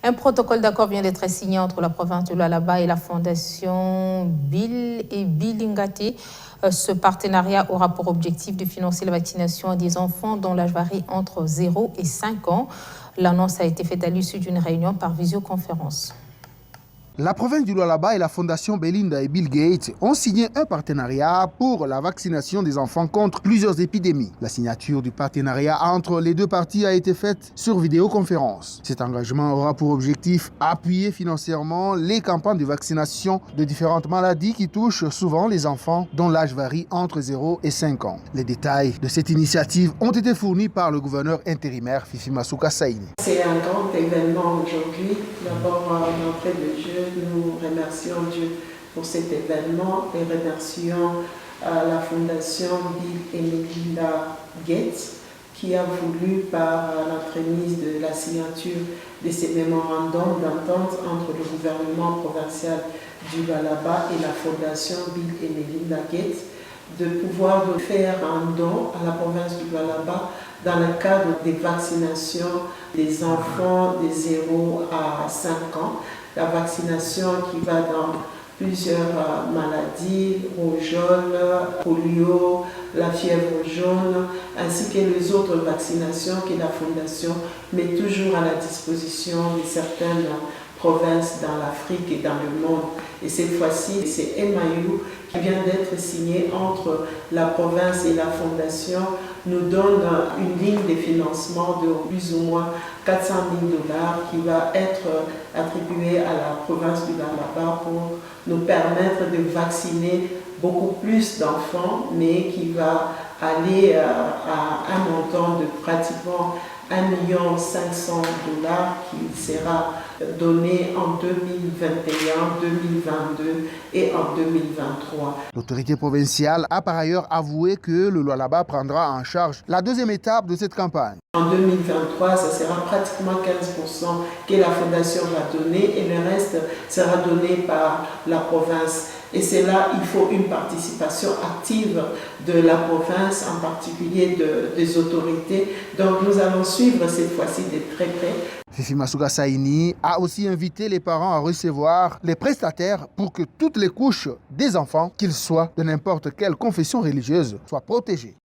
Un protocole d'accord vient d'être signé entre la province du Lualaba et la fondation Bill et Bilingati. Ce partenariat aura pour objectif de financer la vaccination des enfants dont l'âge varie entre 0 et 5 ans. L'annonce a été faite à l'issue d'une réunion par visioconférence. La province du Lualaba et la fondation Belinda et Bill Gates ont signé un partenariat pour la vaccination des enfants contre plusieurs épidémies. La signature du partenariat entre les deux parties a été faite sur vidéoconférence. Cet engagement aura pour objectif appuyer financièrement les campagnes de vaccination de différentes maladies qui touchent souvent les enfants dont l'âge varie entre 0 et 5 ans. Les détails de cette initiative ont été fournis par le gouverneur intérimaire Fifi Masuka Saini. C'est un grand événement aujourd'hui. D'abord, d'entrée de jeu, nous remercions Dieu pour cet événement et remercions la fondation Bill et Melinda Gates qui a voulu, par l'entremise de la signature de ces mémorandums d'entente entre le gouvernement provincial du Lualaba et la fondation Bill et Melinda Gates, de pouvoir faire un don à la province du Lualaba dans le cadre des vaccinations des enfants de 0 à 5 ans. La vaccination qui va dans plusieurs maladies, rougeole, polio, la fièvre jaune, ainsi que les autres vaccinations que la Fondation met toujours à la disposition de certaines provinces dans l'Afrique et dans le monde. Et cette fois-ci, c'est MAU qui vient d'être signé entre la province et la Fondation, nous donne une ligne de financement de plus ou moins 400 000 $ qui va être attribuée à la province du Lualaba pour nous permettre de vacciner beaucoup plus d'enfants, mais qui va aller à un montant de pratiquement 1 500 000 $ qui sera donné en 2021, 2022 et en 2023. L'autorité provinciale a par ailleurs avoué que le Lualaba prendra en charge la deuxième étape de cette campagne. En 2023, ça sera pratiquement 15% que la Fondation va donner et le reste sera donné par la province. Et c'est là il faut une participation active de la province, en particulier des autorités. Donc nous allons suivre cette fois-ci de très près. Fifi Masuka Saini a aussi invité les parents à recevoir les prestataires pour que toutes les couches des enfants, qu'ils soient de n'importe quelle confession religieuse, soient protégées.